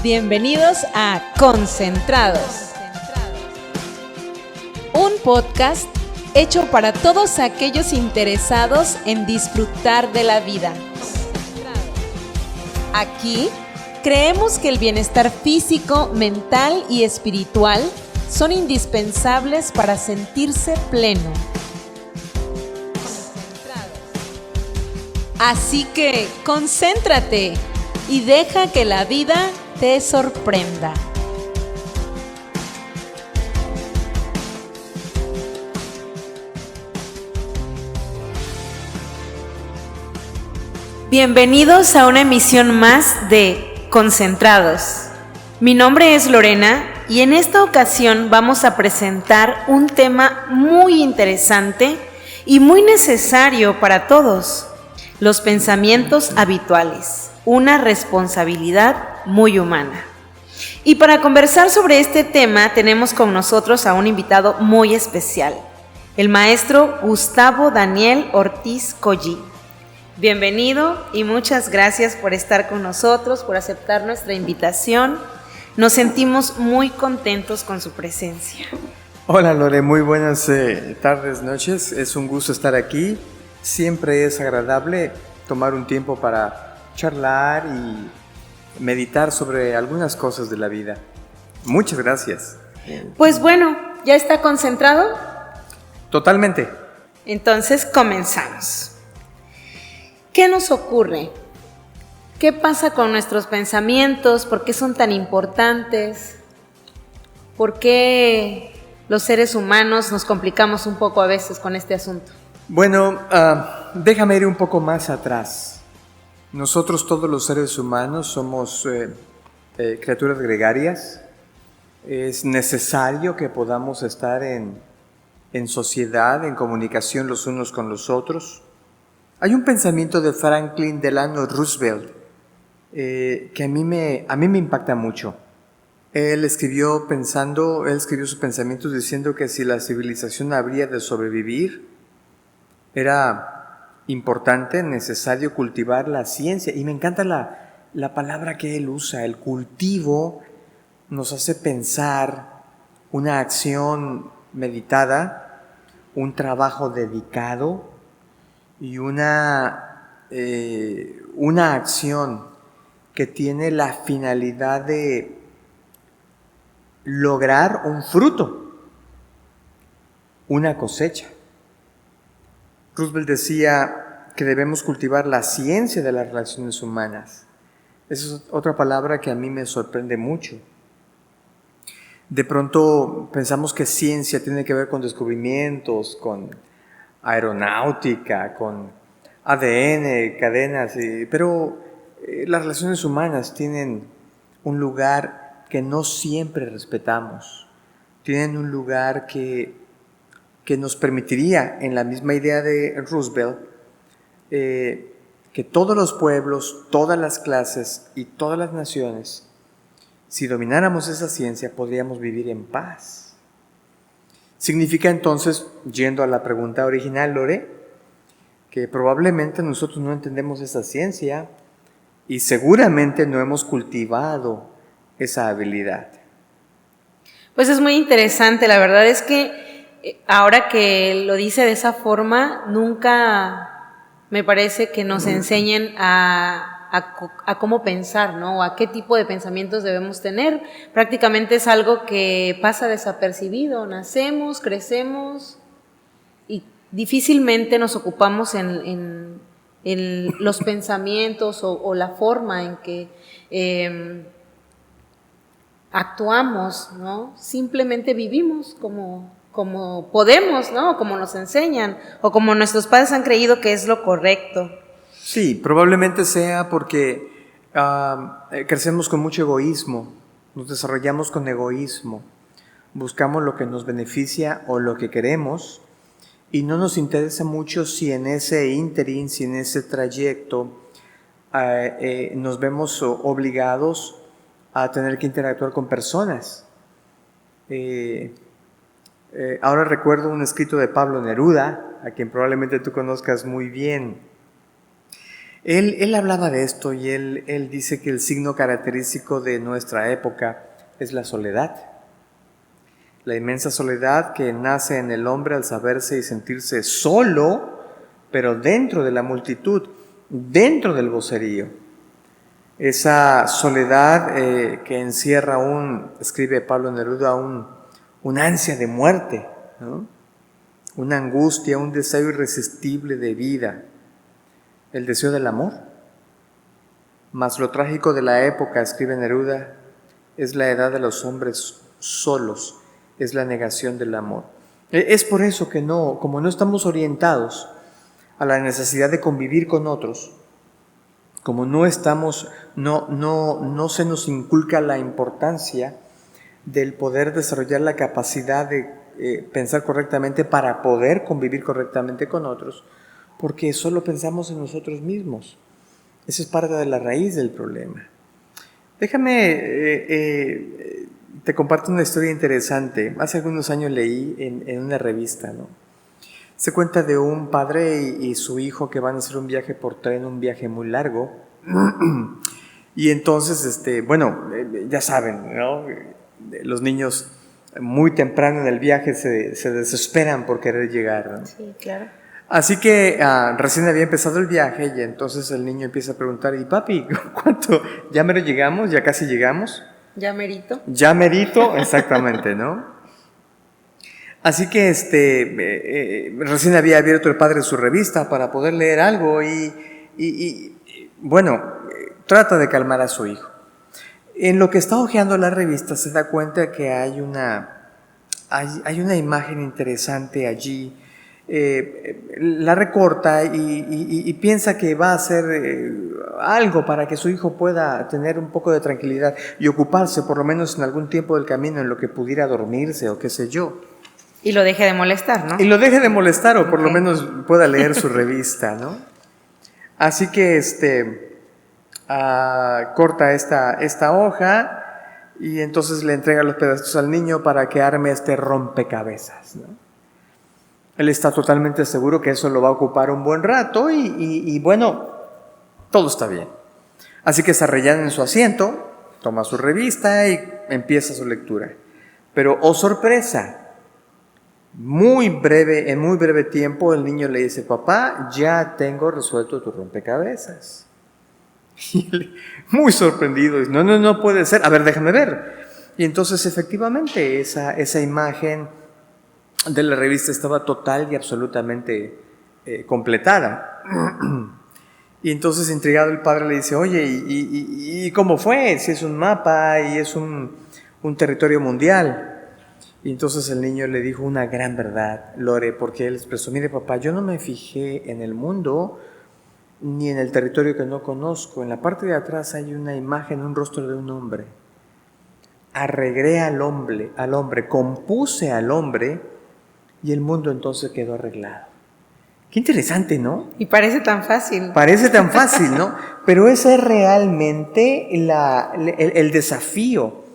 Bienvenidos a Concentrados, un podcast hecho para todos aquellos interesados en disfrutar de la vida. Aquí creemos que el bienestar físico, mental y espiritual son indispensables para sentirse pleno. Así que concéntrate y deja que la vida te sorprenda. Bienvenidos a una emisión más de Concentrados. Mi nombre es Lorena y en esta ocasión vamos a presentar un tema muy interesante y muy necesario para todos: los pensamientos habituales, una responsabilidad muy humana. Y para conversar sobre este tema tenemos con nosotros a un invitado muy especial, el maestro Gustavo Daniel Ortiz Collí. Bienvenido y muchas gracias por estar con nosotros, por aceptar nuestra invitación. Nos sentimos muy contentos con su presencia. Hola Lore, muy buenas tardes, noches. Es un gusto estar aquí. Siempre es agradable tomar un tiempo para charlar y meditar sobre algunas cosas de la vida. Muchas gracias. Pues bueno, ¿ya está concentrado? Totalmente. Entonces comenzamos. ¿Qué nos ocurre? ¿Qué pasa con nuestros pensamientos? ¿Por qué son tan importantes? ¿Por qué los seres humanos nos complicamos un poco a veces con este asunto? Bueno, déjame ir un poco más atrás. Nosotros, todos los seres humanos, somos criaturas gregarias. Es necesario que podamos estar en sociedad, en comunicación los unos con los otros. Hay un pensamiento de Franklin Delano Roosevelt que a mí me impacta mucho. Él escribió sus pensamientos diciendo que si la civilización habría de sobrevivir, era importante, necesario cultivar la ciencia. Y me encanta la palabra que él usa. El cultivo nos hace pensar una acción meditada, un trabajo dedicado y una acción que tiene la finalidad de lograr un fruto, una cosecha. Roosevelt decía que debemos cultivar la ciencia de las relaciones humanas. Esa es otra palabra que a mí me sorprende mucho. De pronto pensamos que ciencia tiene que ver con descubrimientos, con aeronáutica, con ADN, cadenas, pero las relaciones humanas tienen un lugar que no siempre respetamos. Tienen un lugar que nos permitiría, en la misma idea de Roosevelt, que todos los pueblos, todas las clases y todas las naciones, si domináramos esa ciencia, podríamos vivir en paz. Significa entonces, yendo a la pregunta original, Lore, que probablemente nosotros no entendemos esa ciencia y seguramente no hemos cultivado esa habilidad. Pues es muy interesante, la verdad es que ahora que lo dice de esa forma, nunca me parece que nos enseñen a cómo pensar, ¿no? O a qué tipo de pensamientos debemos tener. Prácticamente es algo que pasa desapercibido. Nacemos, crecemos y difícilmente nos ocupamos en los pensamientos o la forma en que actuamos, ¿no? Simplemente vivimos como podemos, ¿no? Como nos enseñan o como nuestros padres han creído que es lo correcto. Sí, probablemente sea porque crecemos con mucho egoísmo, nos desarrollamos con egoísmo, buscamos lo que nos beneficia o lo que queremos y no nos interesa mucho si en ese ínterin, si en ese trayecto nos vemos obligados a tener que interactuar con personas. Ahora recuerdo un escrito de Pablo Neruda, a quien probablemente tú conozcas muy bien. Él hablaba de esto y él dice que el signo característico de nuestra época es la soledad. La inmensa soledad que nace en el hombre al saberse y sentirse solo, pero dentro de la multitud, dentro del vocerío. Esa soledad que encierra escribe Pablo Neruda, un ansia de muerte, ¿no? Una angustia, un deseo irresistible de vida, el deseo del amor. Mas lo trágico de la época, escribe Neruda, es la edad de los hombres solos, es la negación del amor. Es por eso que como no estamos orientados a la necesidad de convivir con otros, como no se nos inculca la importancia del poder desarrollar la capacidad de pensar correctamente para poder convivir correctamente con otros, porque solo pensamos en nosotros mismos. Esa es parte de la raíz del problema. Déjame, te comparto una historia interesante. Hace algunos años leí en una revista, ¿no? Se cuenta de un padre y su hijo que van a hacer un viaje por tren, un viaje muy largo. Y entonces, ya saben, ¿no? Los niños muy temprano en el viaje se desesperan por querer llegar, ¿no? Sí, claro. Así que recién había empezado el viaje y entonces el niño empieza a preguntar, ¿y papi, cuánto? ¿Ya mero llegamos? ¿Ya casi llegamos? ¿Ya merito? Ya merito, exactamente, ¿no? Así que recién había abierto el padre su revista para poder leer algo y trata de calmar a su hijo. En lo que está hojeando la revista se da cuenta que hay una imagen interesante allí. La recorta y piensa que va a hacer algo para que su hijo pueda tener un poco de tranquilidad y ocuparse por lo menos en algún tiempo del camino en lo que pudiera dormirse o qué sé yo. Y lo deje de molestar, ¿no? Y lo deje de molestar o por lo menos pueda leer su revista, ¿no? Así que corta esta hoja y entonces le entrega los pedazos al niño para que arme este rompecabezas, ¿no? Él está totalmente seguro que eso lo va a ocupar un buen rato y bueno, todo está bien. Así que se arrellana en su asiento, toma su revista y empieza su lectura. Pero, oh sorpresa, en muy breve tiempo el niño le dice, papá, ya tengo resuelto tu rompecabezas. Y él, muy sorprendido, dice, no puede ser, a ver, déjame ver. Y entonces efectivamente esa imagen de la revista estaba total y absolutamente completada. Y entonces intrigado el padre le dice, oye, ¿y cómo fue? Si es un mapa y es un territorio mundial. Y entonces el niño le dijo una gran verdad, Lore, porque él expresó, mire papá, yo no me fijé en el mundo ni en el territorio que no conozco. En la parte de atrás hay una imagen, un rostro de un hombre. Arreglé al hombre, compuse al hombre y el mundo entonces quedó arreglado. Qué interesante, ¿no? Y parece tan fácil. Parece tan fácil, ¿no? Pero ese es realmente el desafío.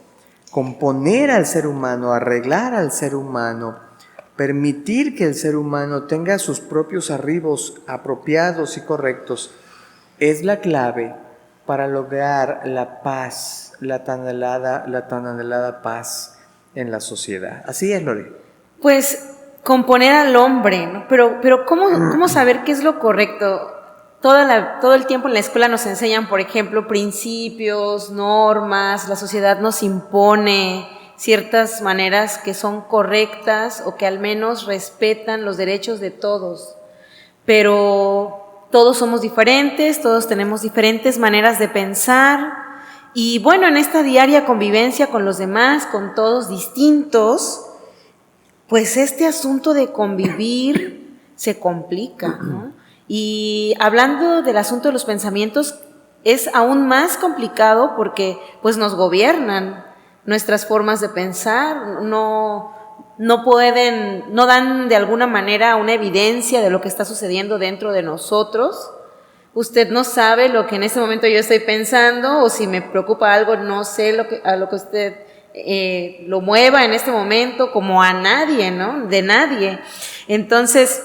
Componer al ser humano, arreglar al ser humano, permitir que el ser humano tenga sus propios arribos apropiados y correctos, es la clave para lograr la paz, la tan anhelada paz en la sociedad. Así es, Lore. Pues componer al hombre, ¿no? Pero ¿cómo saber qué es lo correcto? Todo el tiempo en la escuela nos enseñan, por ejemplo, principios, normas, la sociedad nos impone ciertas maneras que son correctas o que al menos respetan los derechos de todos. Pero todos somos diferentes, todos tenemos diferentes maneras de pensar y bueno, en esta diaria convivencia con los demás, con todos distintos, pues este asunto de convivir se complica, ¿no? Y hablando del asunto de los pensamientos, es aún más complicado porque pues nos gobiernan nuestras formas de pensar, no dan de alguna manera una evidencia de lo que está sucediendo dentro de nosotros. Usted no sabe lo que en este momento yo estoy pensando o si me preocupa algo, no sé a lo que usted lo mueva en este momento como a nadie, ¿no? De nadie. Entonces,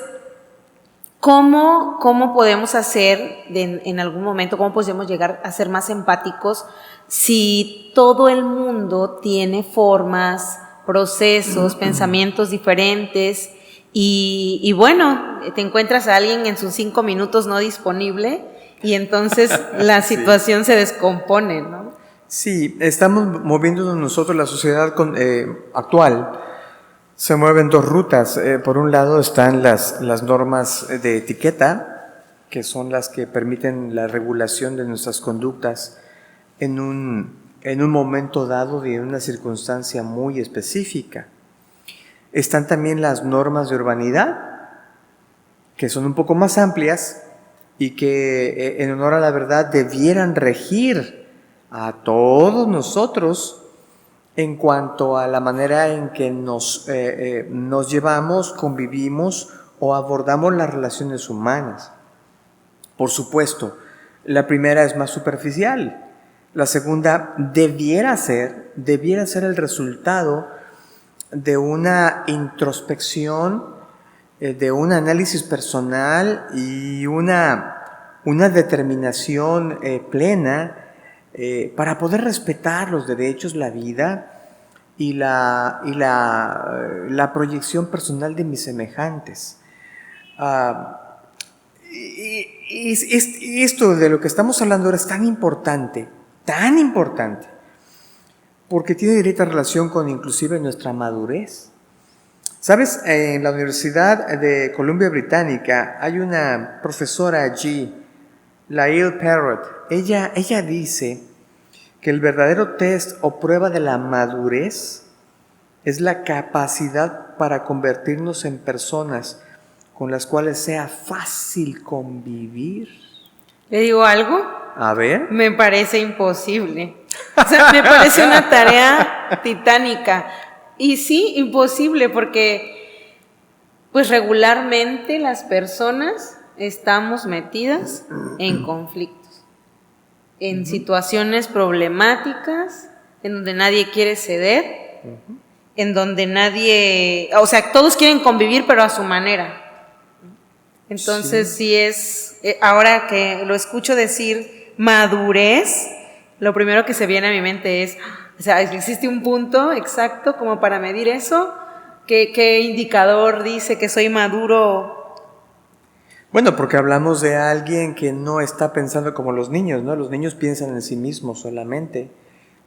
¿cómo podemos hacer en algún momento, cómo podemos llegar a ser más empáticos si todo el mundo tiene formas, procesos, pensamientos diferentes y bueno, te encuentras a alguien en sus 5 minutos no disponible y entonces la situación se descompone, ¿no? Sí, estamos moviéndonos nosotros, la sociedad actual se mueve en dos rutas. Por un lado están las normas de etiqueta, que son las que permiten la regulación de nuestras conductas en un momento dado y en una circunstancia muy específica. Están también las normas de urbanidad, que son un poco más amplias y que en honor a la verdad debieran regir a todos nosotros en cuanto a la manera en que nos llevamos, convivimos o abordamos las relaciones humanas. Por supuesto, la primera es más superficial. La segunda debiera ser el resultado de una introspección, de un análisis personal y una determinación plena para poder respetar los derechos, la vida y la proyección personal de mis semejantes. Y esto de lo que estamos hablando ahora es tan importante, porque tiene directa relación con inclusive nuestra madurez. ¿Sabes? En la Universidad de Columbia Británica hay una profesora allí, Lael Parrott. Ella dice que el verdadero test o prueba de la madurez es la capacidad para convertirnos en personas con las cuales sea fácil convivir. ¿Le digo algo? A ver. Me parece imposible. O sea, me parece una tarea titánica. Y sí, imposible, porque pues regularmente las personas estamos metidas en conflictos, en situaciones problemáticas, en donde nadie quiere ceder, en donde todos quieren convivir, pero a su manera. Entonces sí es, ahora que lo escucho decir madurez, lo primero que se viene a mi mente es, o sea, ¿existe un punto exacto como para medir eso? ¿Qué indicador dice que soy maduro? Bueno, porque hablamos de alguien que no está pensando como los niños, ¿no? Los niños piensan en sí mismos solamente,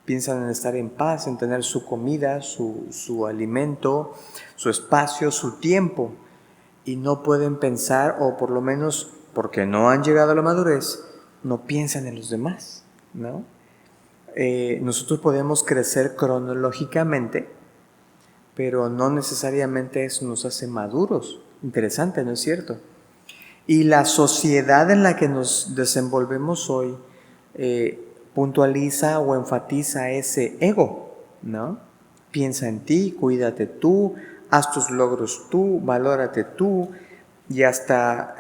piensan en estar en paz, en tener su comida, su alimento, su espacio, su tiempo. Y no pueden pensar, o por lo menos porque no han llegado a la madurez, no piensan en los demás, ¿no? Nosotros podemos crecer cronológicamente, pero no necesariamente eso nos hace maduros. Interesante, ¿no es cierto? Y la sociedad en la que nos desenvolvemos hoy puntualiza o enfatiza ese ego, ¿no? Piensa en ti, cuídate tú, haz tus logros tú, valórate tú, y hasta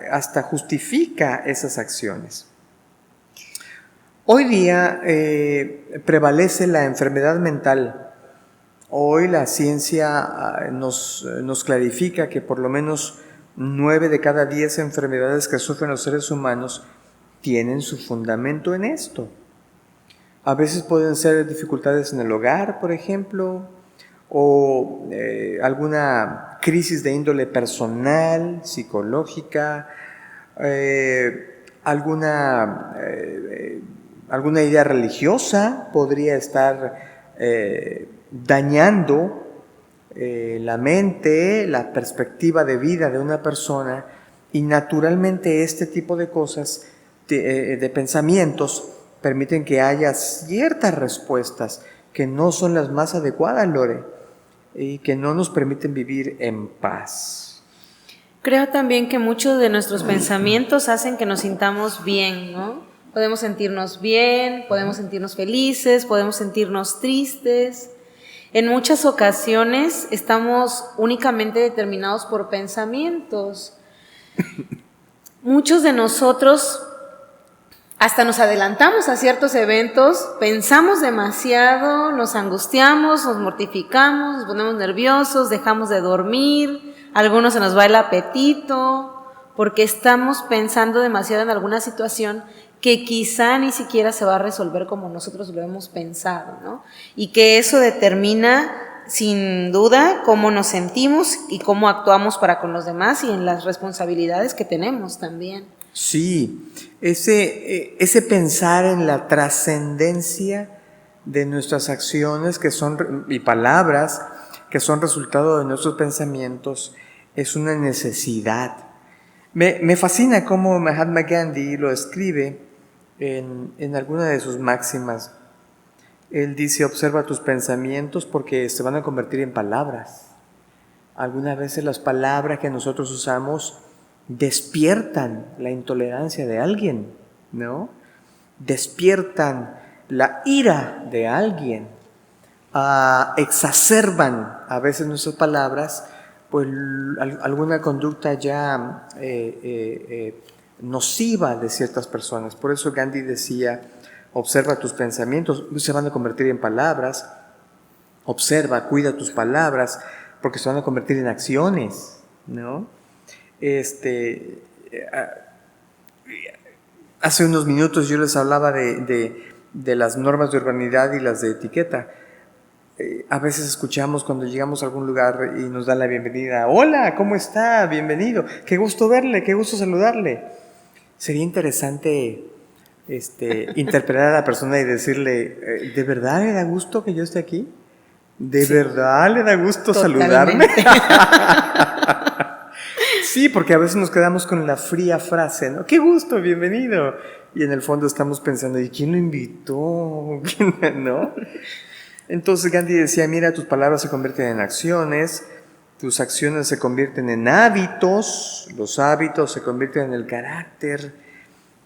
justifica esas acciones. Hoy día prevalece la enfermedad mental. Hoy la ciencia nos clarifica que por lo menos 9 de cada 10 enfermedades que sufren los seres humanos tienen su fundamento en esto. A veces pueden ser dificultades en el hogar, por ejemplo, o alguna crisis de índole personal, psicológica, alguna idea religiosa podría estar dañando la mente, la perspectiva de vida de una persona, y naturalmente este tipo de cosas, de pensamientos, permiten que haya ciertas respuestas que no son las más adecuadas, Lore, y que no nos permiten vivir en paz. Creo también que muchos de nuestros pensamientos hacen que nos sintamos bien, ¿no? Podemos sentirnos bien, podemos sentirnos felices, podemos sentirnos tristes. En muchas ocasiones estamos únicamente determinados por pensamientos. Muchos de nosotros hasta nos adelantamos a ciertos eventos, pensamos demasiado, nos angustiamos, nos mortificamos, nos ponemos nerviosos, dejamos de dormir, a algunos se nos va el apetito, porque estamos pensando demasiado en alguna situación que quizá ni siquiera se va a resolver como nosotros lo hemos pensado, ¿no? Y que eso determina sin duda cómo nos sentimos y cómo actuamos para con los demás y en las responsabilidades que tenemos también. Sí, ese pensar en la trascendencia de nuestras acciones y palabras que son resultado de nuestros pensamientos es una necesidad. Me fascina cómo Mahatma Gandhi lo escribe en alguna de sus máximas. Él dice: observa tus pensamientos porque se van a convertir en palabras. Algunas veces las palabras que nosotros usamos despiertan la intolerancia de alguien, ¿no? Despiertan la ira de alguien, exacerban a veces nuestras palabras, pues alguna conducta ya nociva de ciertas personas. Por eso Gandhi decía: observa tus pensamientos, se van a convertir en palabras. Observa, cuida tus palabras, porque se van a convertir en acciones, ¿no? Hace unos minutos yo les hablaba de las normas de urbanidad y las de etiqueta. A veces escuchamos cuando llegamos a algún lugar y nos dan la bienvenida: hola, ¿cómo está? Bienvenido, qué gusto verle, qué gusto saludarle. Sería interesante interpelar a la persona y decirle: ¿de verdad le da gusto que yo esté aquí? ¿De verdad le da gusto saludarme? Sí, porque a veces nos quedamos con la fría frase, ¿no? ¡Qué gusto! ¡Bienvenido! Y en el fondo estamos pensando: ¿y quién lo invitó? ¿No? Entonces Gandhi decía: mira, tus palabras se convierten en acciones, tus acciones se convierten en hábitos, los hábitos se convierten en el carácter,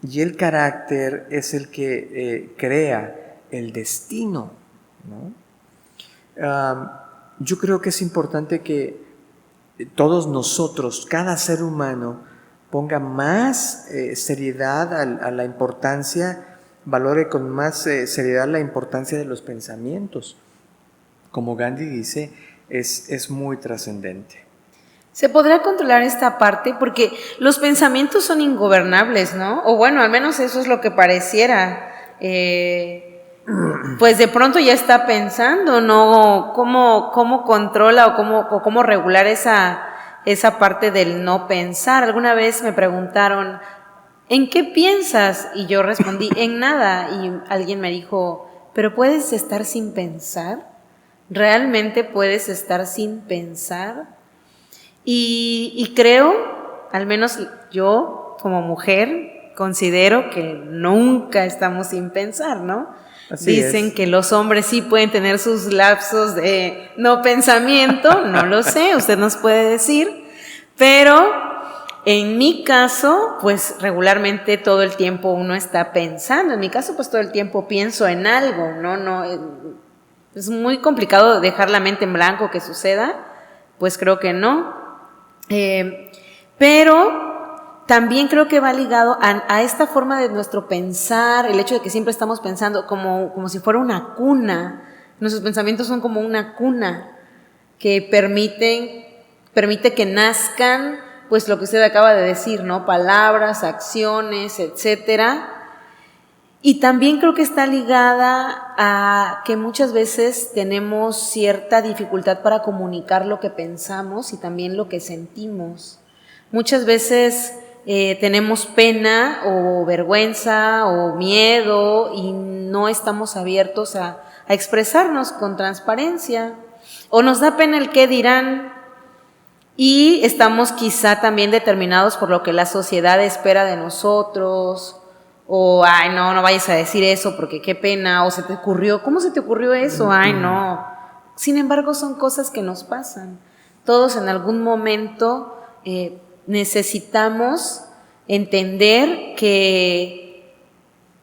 y el carácter es el que crea el destino, ¿no? Yo creo que es importante que todos nosotros, cada ser humano, ponga más seriedad a la importancia, valore con más seriedad la importancia de los pensamientos. Como Gandhi dice, es muy trascendente. ¿Se podrá controlar esta parte? Porque los pensamientos son ingobernables, ¿no? O bueno, al menos eso es lo que pareciera. Pues de pronto ya está pensando, ¿no? ¿Cómo controla o cómo regular esa parte del no pensar? Alguna vez me preguntaron: ¿en qué piensas? Y yo respondí: en nada. Y alguien me dijo: ¿pero puedes estar sin pensar? ¿Realmente puedes estar sin pensar? Y creo, al menos yo como mujer, considero que nunca estamos sin pensar, ¿no? Dicen que los hombres sí pueden tener sus lapsos de no pensamiento, no lo sé, usted nos puede decir, pero en mi caso, pues regularmente todo el tiempo uno está pensando. En mi caso, pues todo el tiempo pienso en algo, ¿no? Es muy complicado dejar la mente en blanco que suceda, pues creo que no. Pero también creo que va ligado a esta forma de nuestro pensar, el hecho de que siempre estamos pensando como si fuera una cuna. Nuestros pensamientos son como una cuna que permite que nazcan, pues lo que usted acaba de decir, ¿no? Palabras, acciones, etcétera. Y también creo que está ligada a que muchas veces tenemos cierta dificultad para comunicar lo que pensamos y también lo que sentimos. Muchas veces tenemos pena o vergüenza o miedo y no estamos abiertos a expresarnos con transparencia, o nos da pena el qué dirán, y estamos quizá también determinados por lo que la sociedad espera de nosotros, o ay, no vayas a decir eso porque qué pena, o se te ocurrió, ¿cómo se te ocurrió eso? Ay, no. Sin embargo, son cosas que nos pasan. Todos en algún momento necesitamos entender que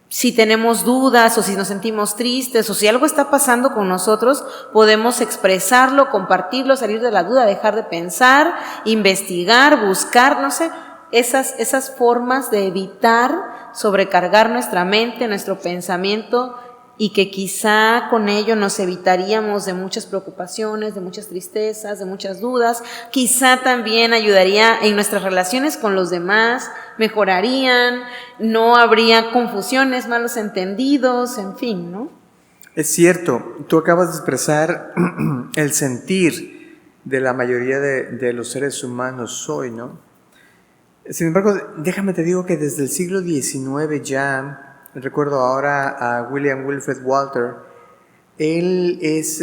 si tenemos dudas o si nos sentimos tristes o si algo está pasando con nosotros, podemos expresarlo, compartirlo, salir de la duda, dejar de pensar, investigar, buscar, no sé, esas formas de evitar sobrecargar nuestra mente, nuestro pensamiento y que quizá con ello nos evitaríamos de muchas preocupaciones, de muchas tristezas, de muchas dudas. Quizá también ayudaría en nuestras relaciones con los demás, mejorarían, no habría confusiones, malos entendidos, en fin, ¿no? Es cierto, tú acabas de expresar el sentir de la mayoría de los seres humanos hoy, ¿no? Sin embargo, déjame te digo que desde el siglo XIX ya, recuerdo ahora a William Wilfred Walter, él es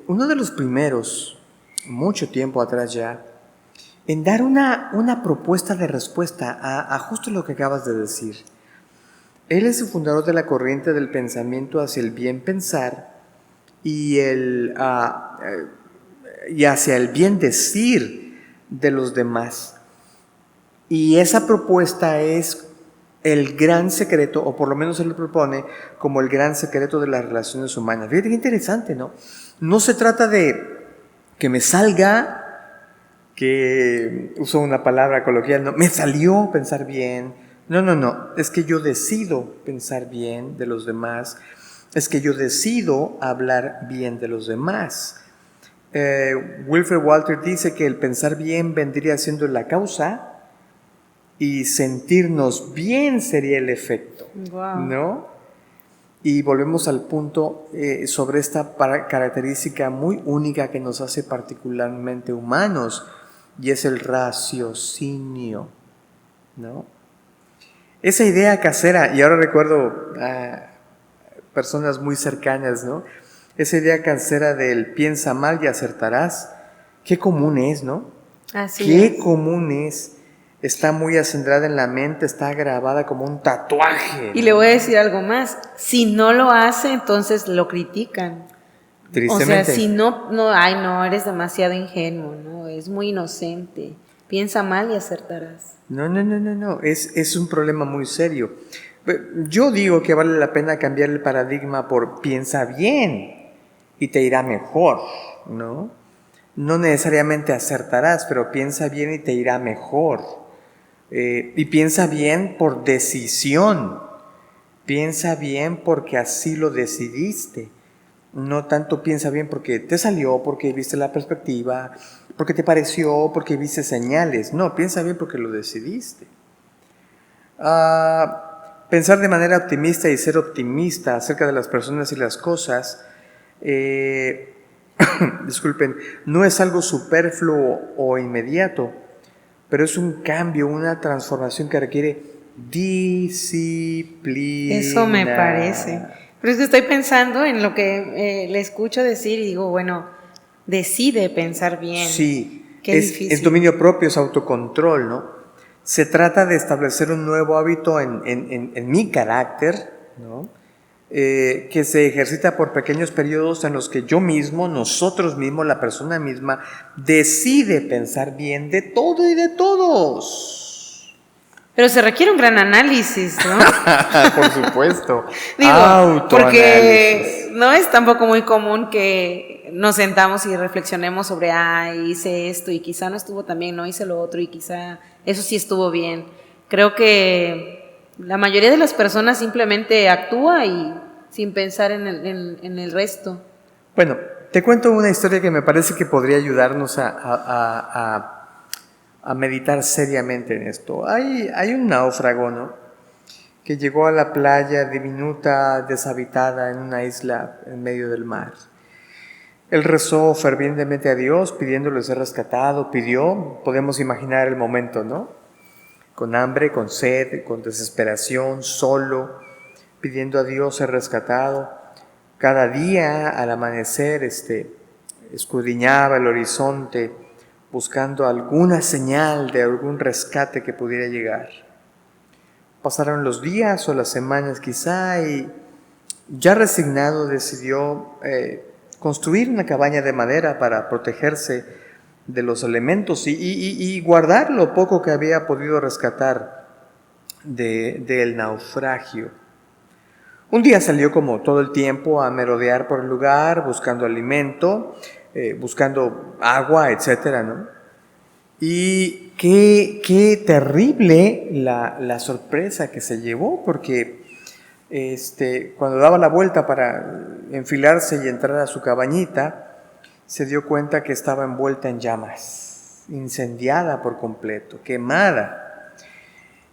uno de los primeros, mucho tiempo atrás ya, en dar una propuesta de respuesta a justo lo que acabas de decir. Él es el fundador de la corriente del pensamiento hacia el bien pensar y hacia el bien decir de los demás. Y esa propuesta es el gran secreto, o por lo menos él lo propone como el gran secreto de las relaciones humanas. Fíjate qué interesante, ¿no? No se trata de que me salga, que uso una palabra coloquial, no, me salió pensar bien. No, es que yo decido pensar bien de los demás, es que yo decido hablar bien de los demás. Wilfred Walter dice que el pensar bien vendría siendo la causa y sentirnos bien sería el efecto, Wow. ¿no? Y volvemos al punto sobre esta característica muy única que nos hace particularmente humanos, y es el raciocinio, ¿no? Esa idea casera, y ahora recuerdo a personas muy cercanas, ¿no? Esa idea casera del piensa mal y acertarás, qué común es, ¿no? Así Qué es. común es. Está muy acendrada en la mente, está grabada como un tatuaje, ¿no? Y le voy a decir algo más, si no lo hace, entonces lo critican. Tristemente. O sea, si ay no, eres demasiado ingenuo, ¿no? Es muy inocente. Piensa mal y acertarás. No. Es un problema muy serio. Yo digo que vale la pena cambiar el paradigma por piensa bien y te irá mejor, ¿no? No necesariamente acertarás, pero piensa bien y te irá mejor. Y piensa bien por decisión. Piensa bien porque así lo decidiste. No tanto piensa bien porque te salió, porque viste la perspectiva, porque te pareció, porque viste señales. No, piensa bien porque lo decidiste. Pensar de manera optimista y ser optimista acerca de las personas y las cosas, disculpen, no es algo superfluo o inmediato, pero es un cambio, una transformación que requiere disciplina. Eso me parece. Pero es que estoy pensando en lo que le escucho decir y digo, bueno, decide pensar bien. Sí, Qué difícil. es dominio propio, es autocontrol, ¿no? Se trata de establecer un nuevo hábito en mi carácter, ¿no? Que se ejercita por pequeños periodos en los que yo mismo, nosotros mismos, la persona misma, decide pensar bien de todo y de todos. Pero se requiere un gran análisis, ¿no? Por supuesto. Digo, porque no es tampoco muy común que nos sentamos y reflexionemos sobre, hice esto y quizá no estuvo tan bien, no hice lo otro y quizá eso sí estuvo bien. Creo que la mayoría de las personas simplemente actúa y sin pensar en el resto. Bueno, te cuento una historia que me parece que podría ayudarnos a meditar seriamente en esto. Hay un náufrago, ¿no?, que llegó a la playa diminuta, deshabitada, en una isla en medio del mar. Él rezó fervientemente a Dios, pidiéndole ser rescatado, podemos imaginar el momento, ¿no?, con hambre, con sed, con desesperación, solo, pidiendo a Dios ser rescatado. Cada día al amanecer escudriñaba el horizonte, buscando alguna señal de algún rescate que pudiera llegar. Pasaron los días o las semanas quizá, y ya resignado decidió construir una cabaña de madera para protegerse de los elementos y guardar lo poco que había podido rescatar del naufragio. Un día salió, como todo el tiempo, a merodear por el lugar, buscando alimento, buscando agua, etcétera, ¿no? Y qué terrible la sorpresa que se llevó, porque cuando daba la vuelta para enfilarse y entrar a su cabañita, se dio cuenta que estaba envuelta en llamas, incendiada por completo, quemada.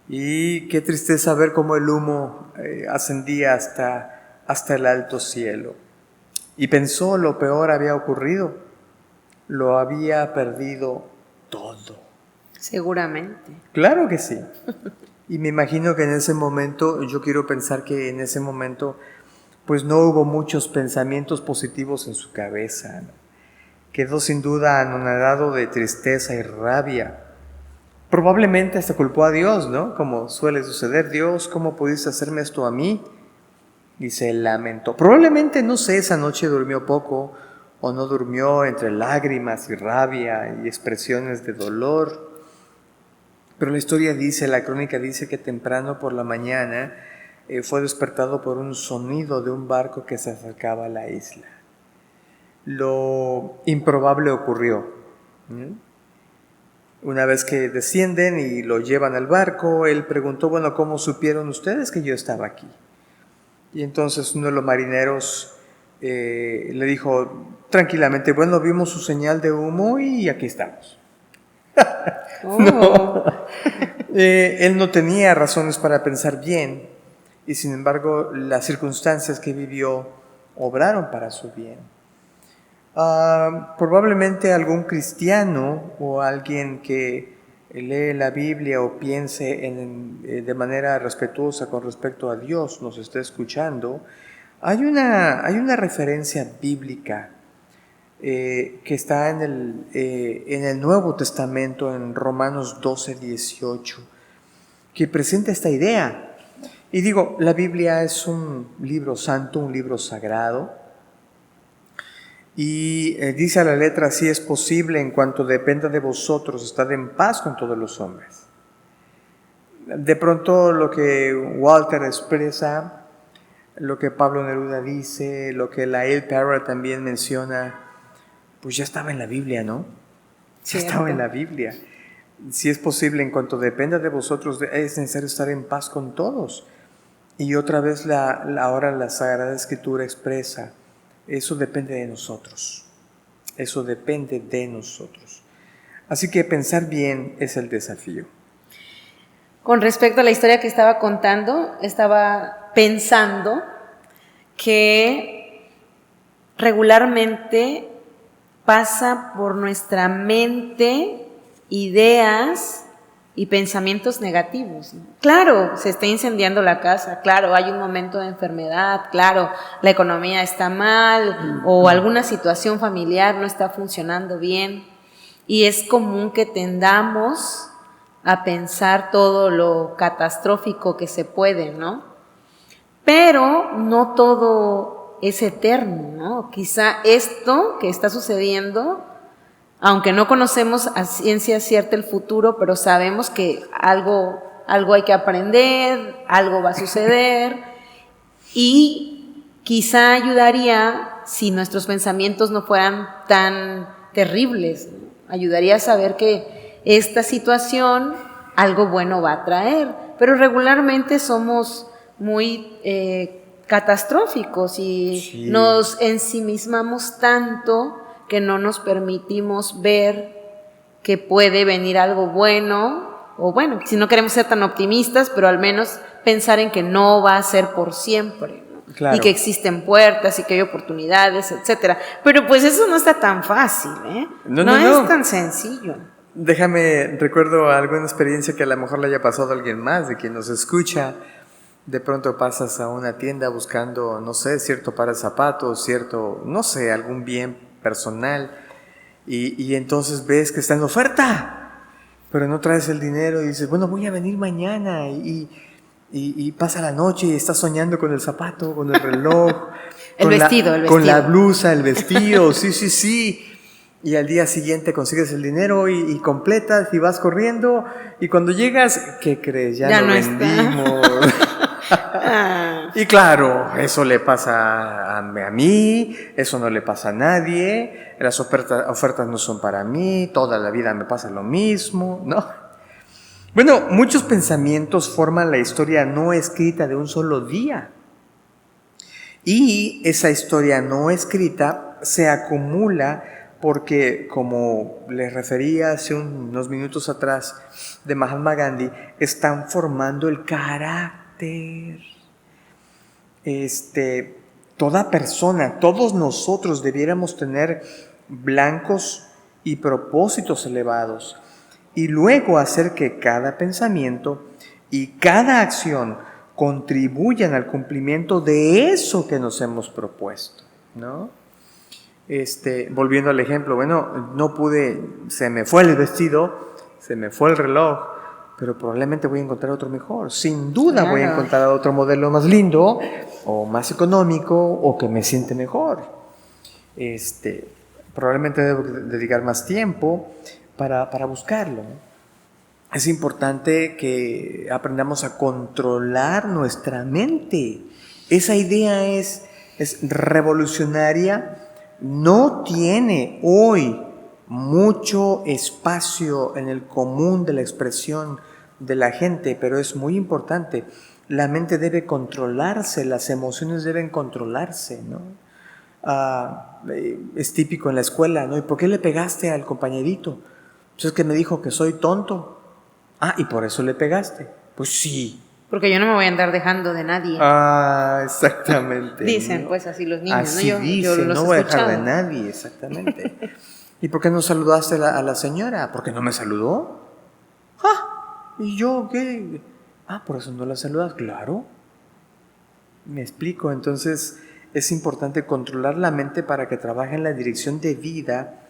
Y qué tristeza ver cómo el humo ascendía hasta el alto cielo. Y pensó, lo peor había ocurrido, lo había perdido todo. Seguramente. Claro que sí. Y me imagino que en ese momento, yo quiero pensar que en ese momento, pues no hubo muchos pensamientos positivos en su cabeza, ¿no? Quedó sin duda anonadado de tristeza y rabia. Probablemente hasta culpó a Dios, ¿no? Como suele suceder. Dios, ¿cómo pudiste hacerme esto a mí? Y se lamentó. Probablemente, no sé, esa noche durmió poco o no durmió entre lágrimas y rabia y expresiones de dolor. Pero la historia dice, la crónica dice que temprano por la mañana fue despertado por un sonido de un barco que se acercaba a la isla. Lo improbable ocurrió. Una vez que descienden y lo llevan al barco, él preguntó, bueno, ¿cómo supieron ustedes que yo estaba aquí? Y entonces uno de los marineros le dijo tranquilamente, bueno, vimos su señal de humo y aquí estamos. No. Él no tenía razones para pensar bien y sin embargo las circunstancias que vivió obraron para su bien. Probablemente algún cristiano o alguien que lee la Biblia o piense de manera respetuosa con respecto a Dios nos esté escuchando. Hay una referencia bíblica que está en el Nuevo Testamento, en Romanos 12:18, que presenta esta idea. Y digo, la Biblia es un libro santo, un libro sagrado, y dice a la letra, si es posible, en cuanto dependa de vosotros, estad en paz con todos los hombres. De pronto lo que Walter expresa, lo que Pablo Neruda dice, lo que Lael Parra también menciona, pues ya estaba en la Biblia, ¿no? Ya estaba en la Biblia. Si es posible, en cuanto dependa de vosotros, es necesario estar en paz con todos. Y otra vez ahora la Sagrada Escritura expresa, eso depende de nosotros. Eso depende de nosotros. Así que pensar bien es el desafío. Con respecto a la historia que estaba contando, estaba pensando que regularmente pasa por nuestra mente ideas y pensamientos negativos, ¿no? Claro, se está incendiando la casa, claro, hay un momento de enfermedad, claro, la economía está mal o alguna situación familiar no está funcionando bien y es común que tendamos a pensar todo lo catastrófico que se puede, ¿no? Pero no todo es eterno, ¿no? Quizá esto que está sucediendo, aunque no conocemos a ciencia cierta el futuro, pero sabemos que algo hay que aprender, algo va a suceder y quizá ayudaría si nuestros pensamientos no fueran tan terribles, ¿no? Ayudaría a saber que esta situación algo bueno va a traer, pero regularmente somos muy catastróficos y sí, nos ensimismamos tanto que no nos permitimos ver que puede venir algo bueno, o bueno, si no queremos ser tan optimistas, pero al menos pensar en que no va a ser por siempre, ¿no? Claro. Y que existen puertas y que hay oportunidades, etcétera. Pero pues eso no está tan fácil, ¿eh? No es tan sencillo. Recuerdo alguna experiencia que a lo mejor le haya pasado a alguien más, de quien nos escucha. De pronto pasas a una tienda buscando, no sé, cierto par de zapatos, no sé, algún bien personal y entonces ves que está en oferta, pero no traes el dinero y dices, bueno, voy a venir mañana y pasa la noche y estás soñando con el zapato, con el reloj, el vestido. Con la blusa, el vestido, sí. Y al día siguiente consigues el dinero y completas y vas corriendo y cuando llegas, ¿qué crees? Ya lo no vendimos. Y claro, eso le pasa a mí, eso no le pasa a nadie, las ofertas no son para mí, toda la vida me pasa lo mismo, ¿no? Bueno, muchos pensamientos forman la historia no escrita de un solo día. Y esa historia no escrita se acumula porque, como les refería hace unos minutos atrás de Mahatma Gandhi, están formando el carácter. Toda persona, todos nosotros debiéramos tener blancos y propósitos elevados y luego hacer que cada pensamiento y cada acción contribuyan al cumplimiento de eso que nos hemos propuesto, ¿no? Volviendo al ejemplo, bueno, no pude, se me fue el vestido, se me fue el reloj, pero probablemente voy a encontrar otro mejor. Sin duda voy a encontrar otro modelo más lindo o más económico o que me siente mejor. Probablemente debo dedicar más tiempo para buscarlo. Es importante que aprendamos a controlar nuestra mente. Esa idea es revolucionaria. No tiene hoy mucho espacio en el común de la expresión de la gente, pero es muy importante. La mente debe controlarse, las emociones deben controlarse, ¿no? Es típico en la escuela, ¿no? ¿Y por qué le pegaste al compañerito? Pues es que me dijo que soy tonto. Ah, ¿y por eso le pegaste? Pues sí. Porque yo no me voy a andar dejando de nadie. Ah, exactamente. Dicen, ¿no? Pues así los niños, así ¿no? Yo no voy a dejar de nadie, exactamente. ¿Y por qué no saludaste a la señora? ¿Por qué no me saludó? Ah, ¿y yo qué? Ah, por eso no la saludas. Claro. Me explico. Entonces es importante controlar la mente para que trabaje en la dirección de vida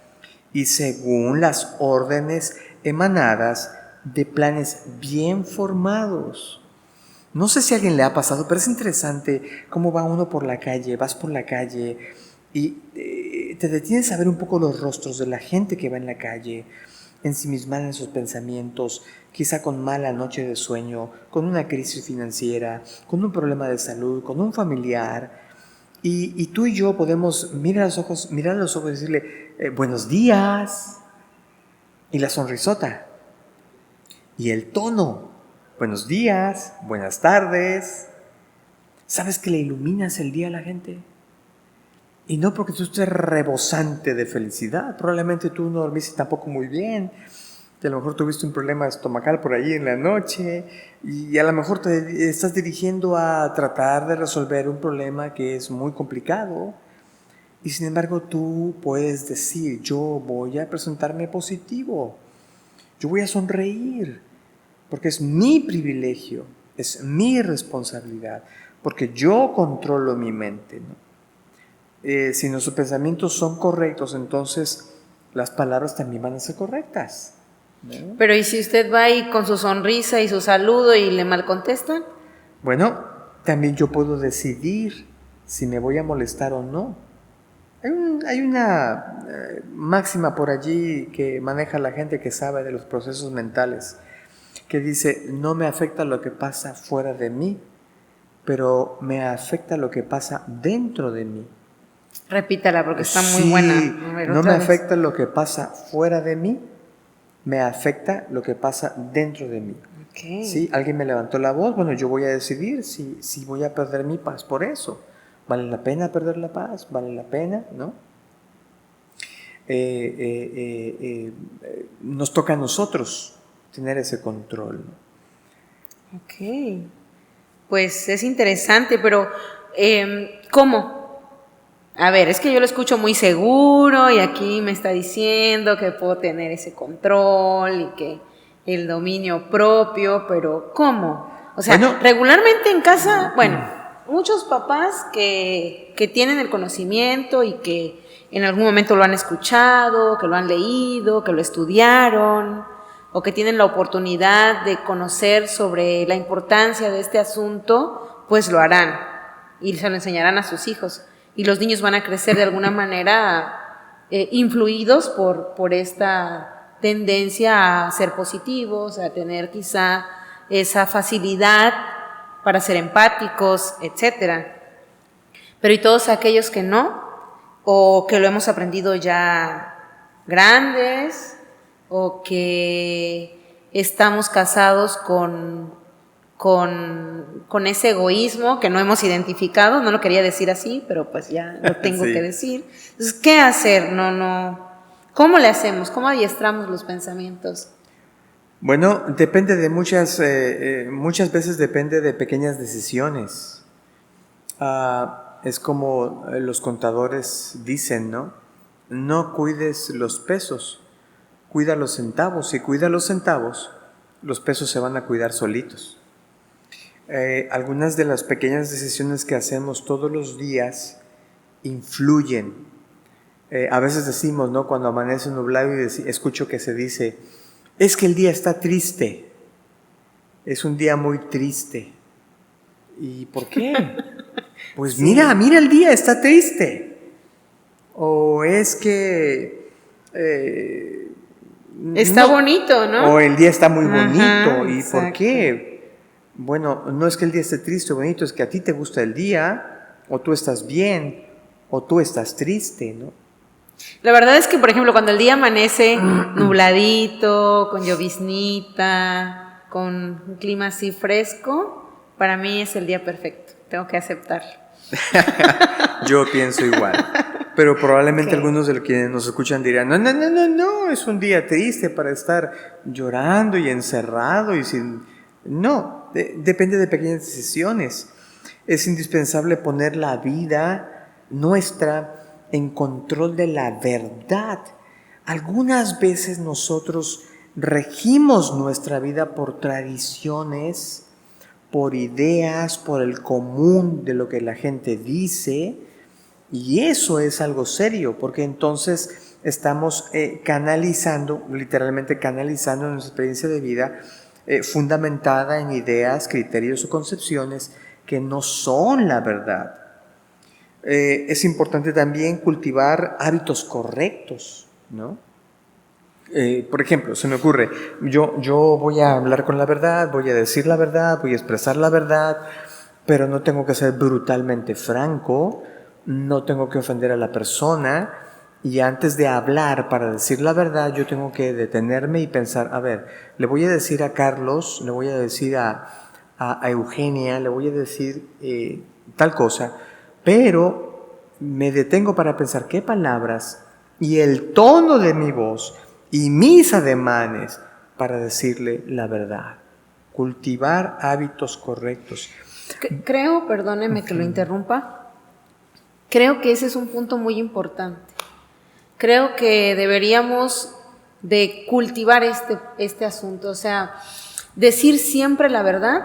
y según las órdenes emanadas de planes bien formados. No sé si a alguien le ha pasado, pero es interesante cómo va uno por la calle, vas por la calle y te detienes a ver un poco los rostros de la gente que va en la calle, ensimismada en sus pensamientos, quizá con mala noche de sueño, con una crisis financiera, con un problema de salud, con un familiar. Y tú y yo podemos mirar a los ojos y decirle, buenos días, y la sonrisota, y el tono, buenos días, buenas tardes. ¿Sabes que le iluminas el día a la gente? Y no porque tú estés rebosante de felicidad, probablemente tú no dormiste tampoco muy bien, y a lo mejor tuviste un problema estomacal por ahí en la noche, y a lo mejor te estás dirigiendo a tratar de resolver un problema que es muy complicado, y sin embargo tú puedes decir, yo voy a presentarme positivo, yo voy a sonreír, porque es mi privilegio, es mi responsabilidad, porque yo controlo mi mente, ¿no? Si nuestros pensamientos son correctos, entonces las palabras también van a ser correctas, ¿no? Pero ¿y si usted va ahí con su sonrisa y su saludo y le mal contestan? Bueno, también yo puedo decidir si me voy a molestar o no. Hay una máxima por allí que maneja la gente que sabe de los procesos mentales, que dice, no me afecta lo que pasa fuera de mí, pero me afecta lo que pasa dentro de mí. Repítala porque está muy buena. No me afecta lo que pasa fuera de mí, me afecta lo que pasa dentro de mí. Okay. ¿Sí? Alguien me levantó la voz, bueno, yo voy a decidir si voy a perder mi paz por eso. ¿Vale la pena perder la paz? ¿Vale la pena? ¿No? Nos toca a nosotros tener ese control. Ok, pues es interesante, pero ¿cómo? A ver, es que yo lo escucho muy seguro y aquí me está diciendo que puedo tener ese control y que el dominio propio, pero ¿cómo? O sea, bueno, regularmente en casa, bueno, muchos papás que tienen el conocimiento y que en algún momento lo han escuchado, que lo han leído, que lo estudiaron, o que tienen la oportunidad de conocer sobre la importancia de este asunto, pues lo harán y se lo enseñarán a sus hijos. Y los niños van a crecer de alguna manera influidos por esta tendencia a ser positivos, a tener quizá esa facilidad para ser empáticos, etcétera. Pero ¿y todos aquellos que no? O que lo hemos aprendido ya grandes, o que estamos casados con con ese egoísmo que no hemos identificado. No lo quería decir así, pero pues ya lo tengo Sí. que decir. Entonces, ¿qué hacer? ¿Cómo le hacemos? ¿Cómo adiestramos los pensamientos? Bueno, depende de muchas veces depende de pequeñas decisiones. Es como los contadores dicen, ¿no? No cuides los pesos, cuida los centavos. Si cuida los centavos, los pesos se van a cuidar solitos. Algunas de las pequeñas decisiones que hacemos todos los días influyen. A veces decimos, ¿no? Cuando amanece nublado y escucho que se dice, es que el día está triste, es un día muy triste. ¿Y por qué? Pues Sí. mira el día, está triste. O es que... Está bonito, ¿no? O el día está muy bonito. Ajá, ¿Y por exacto. qué? Bueno, no es que el día esté triste o bonito, es que a ti te gusta el día, o tú estás bien, o tú estás triste, ¿no? La verdad es que, por ejemplo, cuando el día amanece nubladito, con lloviznita, con un clima así fresco, para mí es el día perfecto. Tengo que aceptarlo. Yo pienso igual. Pero probablemente Ok. algunos de los que nos escuchan dirán, no, es un día triste para estar llorando y encerrado y sin... No, depende de pequeñas decisiones. Es indispensable poner la vida nuestra en control de la verdad. Algunas veces nosotros regimos nuestra vida por tradiciones, por ideas, por el común de lo que la gente dice, y eso es algo serio, porque entonces estamos literalmente canalizando nuestra experiencia de vida fundamentada en ideas, criterios o concepciones que no son la verdad. Es importante también cultivar hábitos correctos, ¿no? Por ejemplo, se me ocurre, yo voy a hablar con la verdad, voy a decir la verdad, voy a expresar la verdad, pero no tengo que ser brutalmente franco, no tengo que ofender a la persona, y antes de hablar para decir la verdad, yo tengo que detenerme y pensar, a ver, le voy a decir a Carlos, le voy a decir a Eugenia, le voy a decir tal cosa, pero me detengo para pensar qué palabras y el tono de mi voz y mis ademanes para decirle la verdad. Cultivar hábitos correctos. Creo, perdóneme que lo interrumpa, creo que ese es un punto muy importante. Creo que deberíamos de cultivar este asunto, o sea, decir siempre la verdad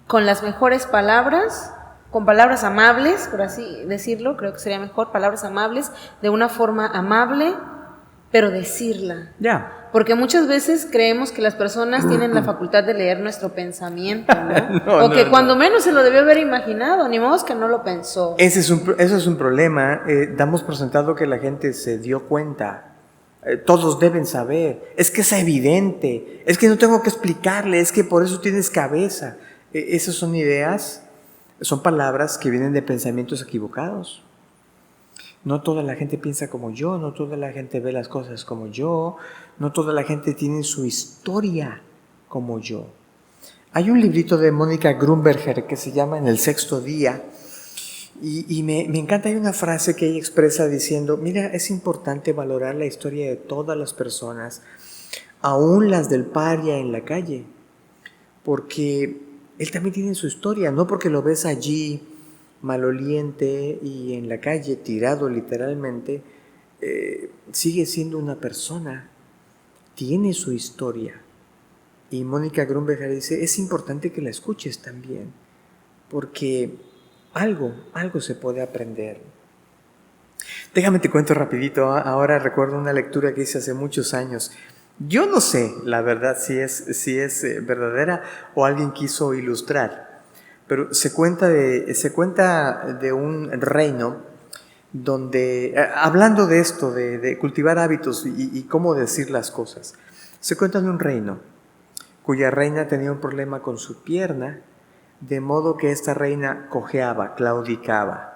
con las mejores palabras, con palabras amables, por así decirlo, creo que sería mejor, palabras amables, de una forma amable, pero decirla. Ya. Porque muchas veces creemos que las personas tienen la facultad de leer nuestro pensamiento, ¿no? O que cuando menos se lo debió haber imaginado, ni modo que no lo pensó. Eso es un problema. Damos por sentado que la gente se dio cuenta. Todos deben saber. Es que es evidente. Es que no tengo que explicarle. Es que por eso tienes cabeza. Esas son ideas, son palabras que vienen de pensamientos equivocados. No toda la gente piensa como yo, no toda la gente ve las cosas como yo, no toda la gente tiene su historia como yo. Hay un librito de Mónica Grunberger que se llama En el sexto día y me encanta, hay una frase que ella expresa diciendo, mira, es importante valorar la historia de todas las personas, aún las del paria en la calle, porque él también tiene su historia, no porque lo ves allí maloliente y en la calle tirado literalmente, sigue siendo una persona, tiene su historia. Y Mónica Grunberger dice, es importante que la escuches también, porque algo se puede aprender. Déjame te cuento rapidito, ahora recuerdo una lectura que hice hace muchos años. Yo no sé, la verdad, si es verdadera o alguien quiso ilustrar. Pero se cuenta de un reino donde, hablando de esto, de cultivar hábitos y cómo decir las cosas, se cuenta de un reino cuya reina tenía un problema con su pierna, de modo que esta reina cojeaba, claudicaba.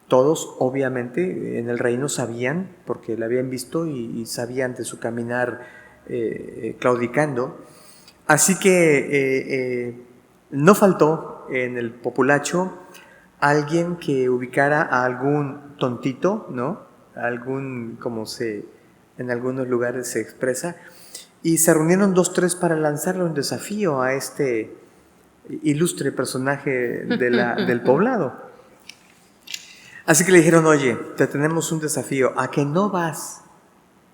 Todos, obviamente, en el reino sabían, porque la habían visto y sabían de su caminar claudicando, Así que no faltó en el populacho alguien que ubicara a algún tontito, ¿no? Algún, en algunos lugares se expresa, y se reunieron 2, 3 para lanzarle un desafío a este ilustre personaje del poblado. Así que le dijeron, oye, te tenemos un desafío, a que no vas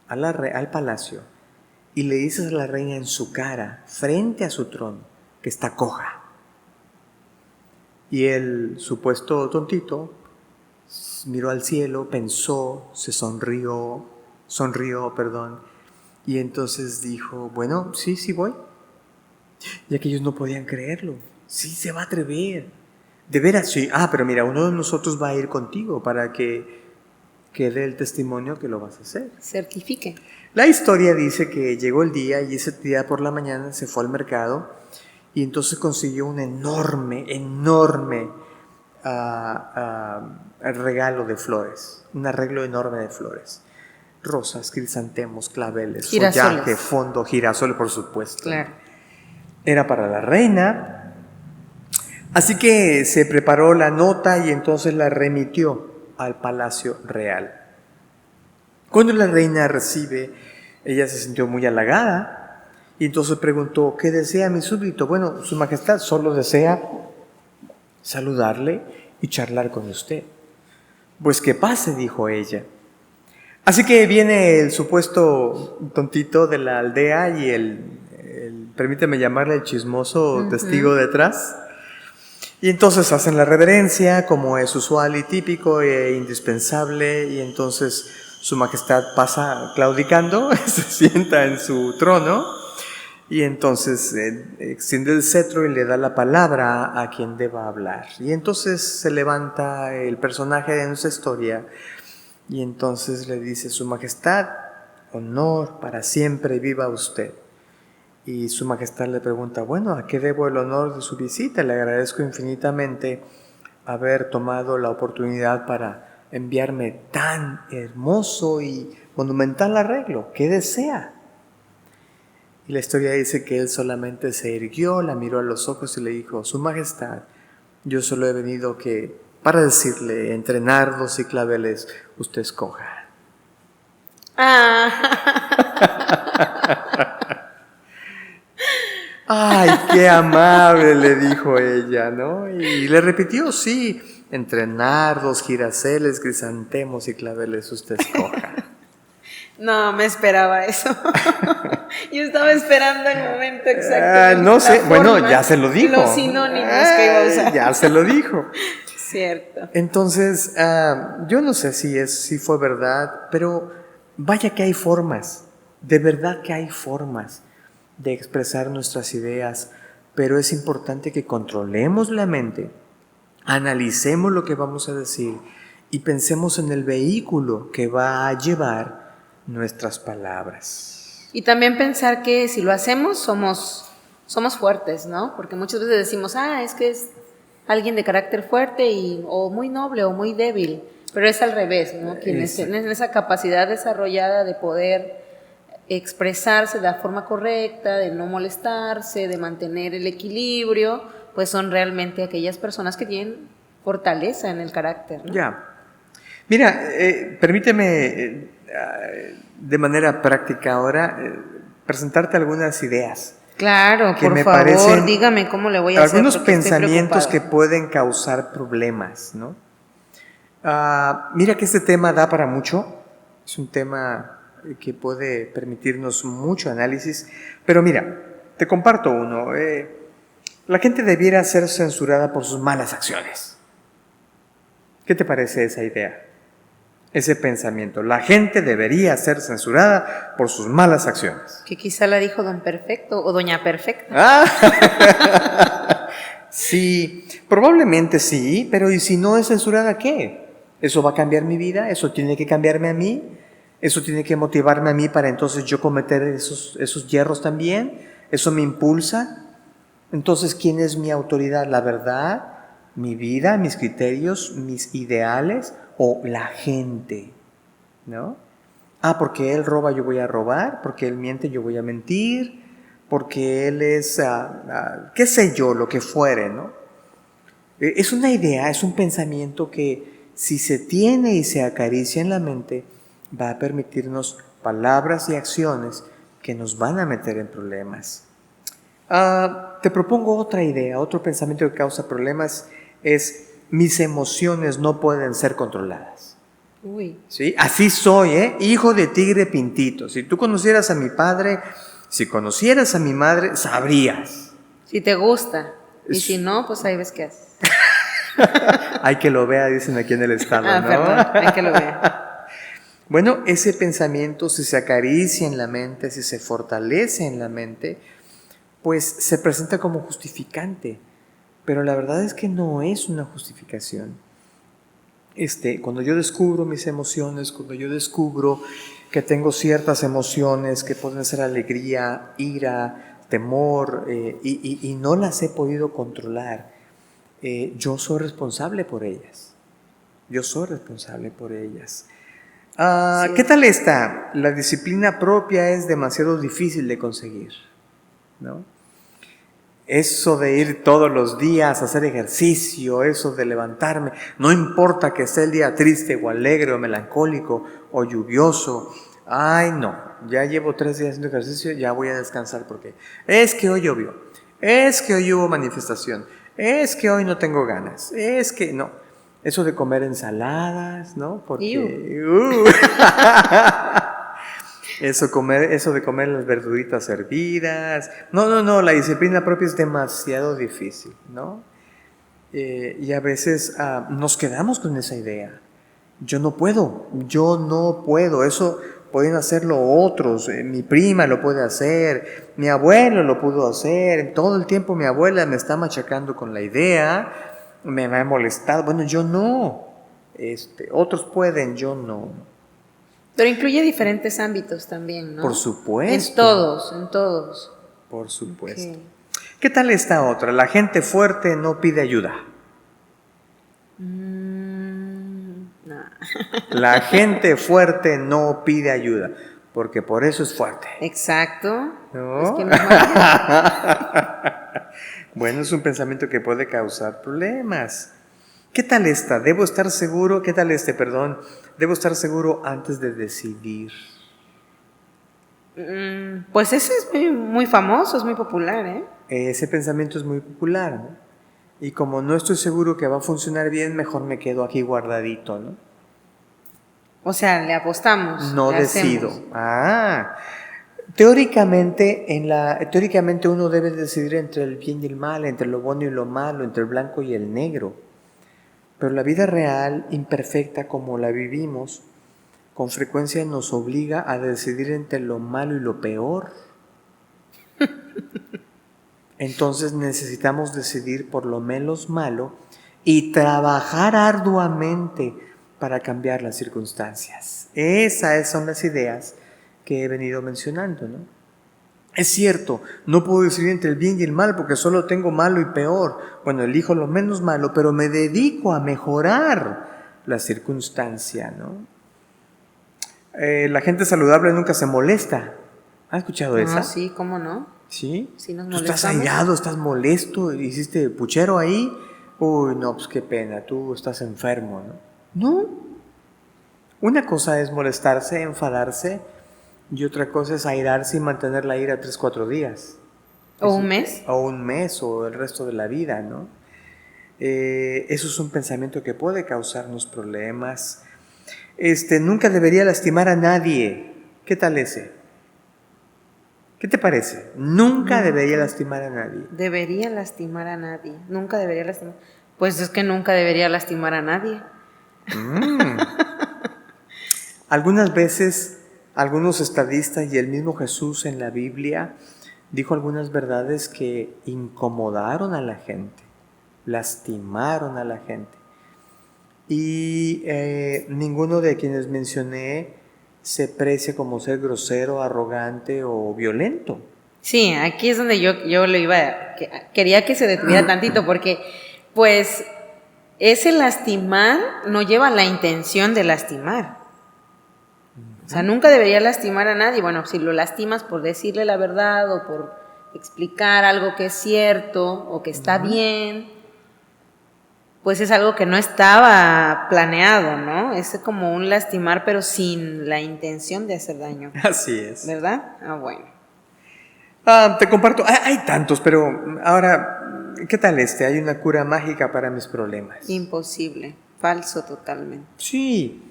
al palacio y le dices a la reina en su cara, frente a su trono, que está coja. Y el supuesto tontito miró al cielo, pensó, sonrió, y entonces dijo, bueno, sí voy. Y aquellos no podían creerlo. Sí, se va a atrever. ¿De veras? Sí. Pero mira, uno de nosotros va a ir contigo para que dé el testimonio que lo vas a hacer. Certifique. La historia dice que llegó el día y ese día por la mañana se fue al mercado y entonces consiguió un enorme regalo de flores, un arreglo enorme de flores. Rosas, crisantemos, claveles, follaje, fondo, girasol, por supuesto. Claro. Era para la reina. Así que se preparó la nota y entonces la remitió al palacio real. Cuando la reina recibe, ella se sintió muy halagada y entonces preguntó, ¿qué desea mi súbdito? Bueno, su majestad solo desea saludarle y charlar con usted. Pues que pase, dijo ella. Así que viene el supuesto tontito de la aldea y permíteme llamarle el chismoso testigo detrás. Y entonces hacen la reverencia, como es usual y típico e indispensable, y entonces su majestad pasa claudicando, se sienta en su trono, y entonces extiende el cetro y le da la palabra a quien deba hablar. Y entonces se levanta el personaje de nuestra historia, y entonces le dice, su majestad, honor para siempre viva usted. Y su majestad le pregunta, bueno, ¿a qué debo el honor de su visita? Le agradezco infinitamente haber tomado la oportunidad para enviarme tan hermoso y monumental arreglo. ¿Qué desea? Y la historia dice que él solamente se irguió, la miró a los ojos y le dijo, su majestad, yo solo he venido para decirle, entre nardos y claveles, usted escoja. ¡Ay, qué amable!, le dijo ella, ¿no? Y le repitió, sí, entre nardos, giraseles, crisantemos y claveles, usted escoja. No, me esperaba eso. Yo estaba esperando el momento exacto. No sé, bueno, ya se lo dijo. Los sinónimos que iba a usar. Ya se lo dijo. Cierto. Entonces, yo no sé si fue verdad, pero vaya que hay formas, de verdad que hay formas de expresar nuestras ideas, pero es importante que controlemos la mente, analicemos lo que vamos a decir y pensemos en el vehículo que va a llevar nuestras palabras. Y también pensar que si lo hacemos somos fuertes, ¿no? Porque muchas veces decimos, es que es alguien de carácter fuerte o muy noble o muy débil, pero es al revés, ¿no? Quienes tienen esa capacidad desarrollada de poder expresarse de la forma correcta, de no molestarse, de mantener el equilibrio, pues son realmente aquellas personas que tienen fortaleza en el carácter, ¿no? Ya. Mira, permíteme de manera práctica ahora presentarte algunas ideas. Claro, por favor, dígame cómo le voy a hacer. Algunos pensamientos que pueden causar problemas, ¿no? Mira que este tema da para mucho, es un tema que puede permitirnos mucho análisis, pero mira, te comparto uno. La gente debiera ser censurada por sus malas acciones. ¿Qué te parece esa idea? Ese pensamiento. La gente debería ser censurada por sus malas acciones. Que quizá la dijo Don Perfecto o Doña Perfecta. Sí, probablemente sí, pero ¿y si no es censurada qué? ¿Eso va a cambiar mi vida? ¿Eso tiene que cambiarme a mí? ¿Eso tiene que motivarme a mí para entonces yo cometer esos yerros también? ¿Eso me impulsa? Entonces, ¿quién es mi autoridad? ¿La verdad? ¿Mi vida? ¿Mis criterios? ¿Mis ideales? ¿O la gente? ¿No? Porque él roba, yo voy a robar. Porque él miente, yo voy a mentir. porque él es, qué sé yo, lo que fuere, ¿no? Es una idea, es un pensamiento que si se tiene y se acaricia en la mente, va a permitirnos palabras y acciones que nos van a meter en problemas. Te propongo otra idea, otro pensamiento que causa problemas es: mis emociones no pueden ser controladas. Uy. ¿Sí? Así soy, hijo de tigre pintito. Si tú conocieras a mi padre, si conocieras a mi madre, sabrías. Si te gusta. Y si no, pues ahí ves qué haces. Hay que lo vea, dicen aquí en el estado, ¿no? Perdón, hay que lo vea. Bueno, ese pensamiento, si se acaricia en la mente, si se fortalece en la mente, pues se presenta como justificante. Pero la verdad es que no es una justificación. Cuando yo descubro mis emociones, cuando yo descubro que tengo ciertas emociones que pueden ser alegría, ira, temor, y no las he podido controlar, yo soy responsable por ellas. Yo soy responsable por ellas. Sí. ¿Qué tal está? La disciplina propia es demasiado difícil de conseguir, ¿no? Eso de ir todos los días a hacer ejercicio, eso de levantarme, no importa que sea el día triste o alegre o melancólico o lluvioso. Ay, no, ya llevo 3 días haciendo ejercicio, ya voy a descansar porque es que hoy llovió, es que hoy hubo manifestación, es que hoy no tengo ganas, es que no. Eso de comer ensaladas, ¿no? Porque eso de comer las verduritas hervidas. No, la disciplina propia es demasiado difícil, ¿no? Y a veces nos quedamos con esa idea. Yo no puedo, eso pueden hacerlo otros, mi prima lo puede hacer, mi abuelo lo pudo hacer, todo el tiempo mi abuela me está machacando con la idea, me ha molestado, bueno, yo no, otros pueden, yo no. Pero incluye diferentes ámbitos también, ¿no? Por supuesto. En todos. Por supuesto. Okay. ¿Qué tal esta otra? La gente fuerte no pide ayuda. No. La gente fuerte no pide ayuda, porque por eso es fuerte. Exacto. ¿No? Es que no vale. Bueno, es un pensamiento que puede causar problemas. ¿Qué tal esta? Debo estar seguro, debo estar seguro antes de decidir. Pues ese es muy famoso, es muy popular, ¿eh? Ese pensamiento es muy popular, ¿no? Y como no estoy seguro que va a funcionar bien, mejor me quedo aquí guardadito, ¿no? O sea, le apostamos. No le decido. Hacemos. Teóricamente uno debe decidir entre el bien y el mal, entre lo bueno y lo malo, entre el blanco y el negro. Pero la vida real, imperfecta como la vivimos, con frecuencia nos obliga a decidir entre lo malo y lo peor. Entonces necesitamos decidir por lo menos malo y trabajar arduamente para cambiar las circunstancias. Esas son las ideas que he venido mencionando, ¿no? Es cierto, no puedo decidir entre el bien y el mal porque solo tengo malo y peor. Bueno, elijo lo menos malo, pero me dedico a mejorar la circunstancia, ¿no? La gente saludable nunca se molesta. ¿Has escuchado esa? Sí, ¿cómo no? ¿Sí? Sí, nos tú estás molestamos. airado, estás molesto, hiciste puchero ahí. Uy, no, pues qué pena, tú estás enfermo, ¿no? No. Una cosa es molestarse, enfadarse, y otra cosa es airarse y mantener la ira 3-4 días. ¿O un mes? O un mes, o el resto de la vida, ¿no? Eso es un pensamiento que puede causarnos problemas. Nunca debería lastimar a nadie. ¿Qué tal ese? ¿Qué te parece? Nunca debería lastimar a nadie. Debería lastimar a nadie. Nunca debería lastimar. Pues es que nunca debería lastimar a nadie. Algunas veces, algunos estadistas y el mismo Jesús en la Biblia dijo algunas verdades que incomodaron a la gente, lastimaron a la gente. Y ninguno de quienes mencioné se precia como ser grosero, arrogante o violento. Sí, aquí es donde yo lo quería que se detuviera tantito, porque pues ese lastimar no lleva la intención de lastimar. O sea, nunca debería lastimar a nadie. Bueno, si lo lastimas por decirle la verdad o por explicar algo que es cierto o que está bien, pues es algo que no estaba planeado, ¿no? Es como un lastimar, pero sin la intención de hacer daño. Así es. ¿Verdad? Ah, bueno. Te comparto, hay tantos, pero ahora, ¿qué tal este? Hay una cura mágica para mis problemas. Imposible, falso totalmente. Sí,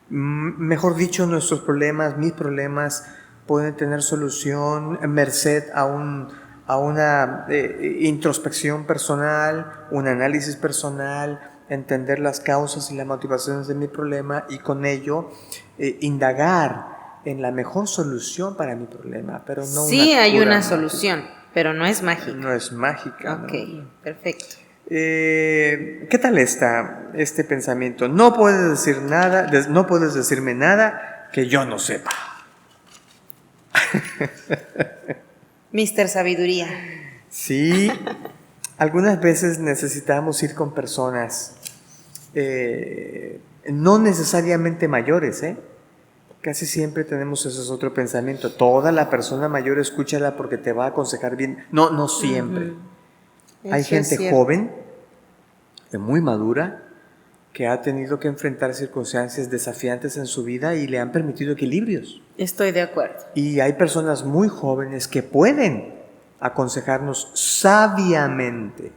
mejor dicho, nuestros problemas, mis problemas, pueden tener solución merced a una introspección personal, un análisis personal, entender las causas y las motivaciones de mi problema y con ello indagar en la mejor solución para mi problema, pero no sí una hay cura una mágica. solución, pero no es mágica. No es mágica. Ok, ¿no? perfecto. ¿Qué tal está este pensamiento? No puedes decir nada, no puedes decirme nada que yo no sepa. Mister Sabiduría. Sí, algunas veces necesitamos ir con personas, no necesariamente mayores, Casi siempre tenemos ese otro pensamiento. Toda la persona mayor escúchala porque te va a aconsejar bien. No, no siempre. Hay Eso gente es cierto. joven, muy madura, que ha tenido que enfrentar circunstancias desafiantes en su vida y le han permitido equilibrios. Estoy de acuerdo. Y hay personas muy jóvenes que pueden aconsejarnos sabiamente.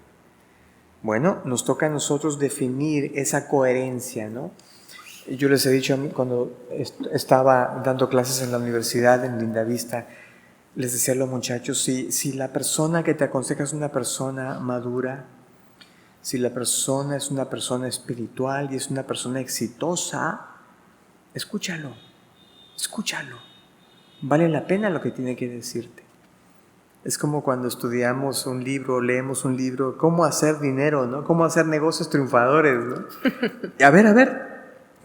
Bueno, nos toca a nosotros definir esa coherencia, ¿no? Yo les he dicho a mí, cuando estaba dando clases en la universidad en Lindavista, les decía a los muchachos, si la persona que te aconseja es una persona madura, si la persona es una persona espiritual y es una persona exitosa, escúchalo. Vale la pena lo que tiene que decirte. Es como cuando estudiamos un libro, leemos un libro, cómo hacer dinero, ¿no? Cómo hacer negocios triunfadores, ¿no? A ver,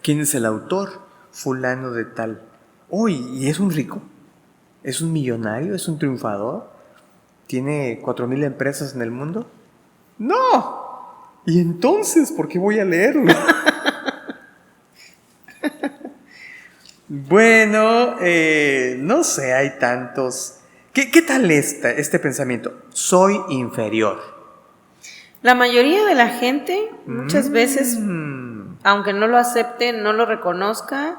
¿quién es el autor? Fulano de tal. ¿Y es un rico? ¿Es un millonario? ¿Es un triunfador? ¿Tiene 4,000 empresas en el mundo? ¡No! ¿Y entonces por qué voy a leerlo? Bueno, no sé, hay tantos. ¿Qué tal este pensamiento? Soy inferior. La mayoría de la gente, muchas veces, aunque no lo acepte, no lo reconozca,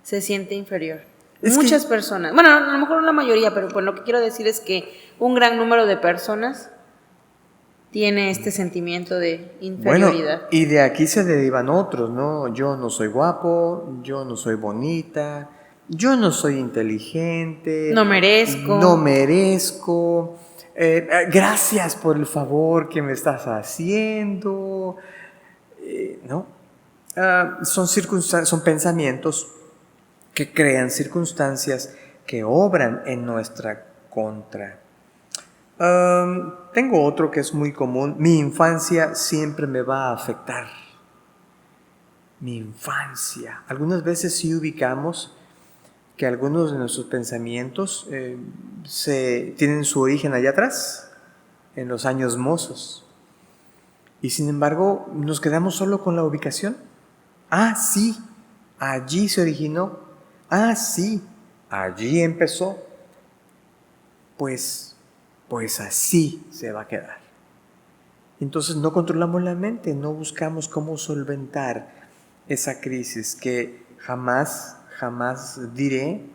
se siente inferior. Muchas personas, bueno, a lo mejor no la mayoría, pero pues lo que quiero decir es que un gran número de personas tiene este sentimiento de inferioridad. Bueno, y de aquí se derivan otros, ¿no? Yo no soy guapo, yo no soy bonita, yo no soy inteligente. No merezco. No merezco. Gracias por el favor que me estás haciendo. ¿No? Son pensamientos que crean circunstancias que obran en nuestra contra. Tengo otro que es muy común. Mi infancia siempre me va a afectar. Mi infancia. Algunas veces sí ubicamos que algunos de nuestros pensamientos tienen su origen allá atrás, en los años mozos. Y sin embargo, nos quedamos solo con la ubicación. Ah, sí, allí se originó. Ah, sí, allí empezó. Pues así se va a quedar. Entonces no controlamos la mente, no buscamos cómo solventar esa crisis que jamás diré,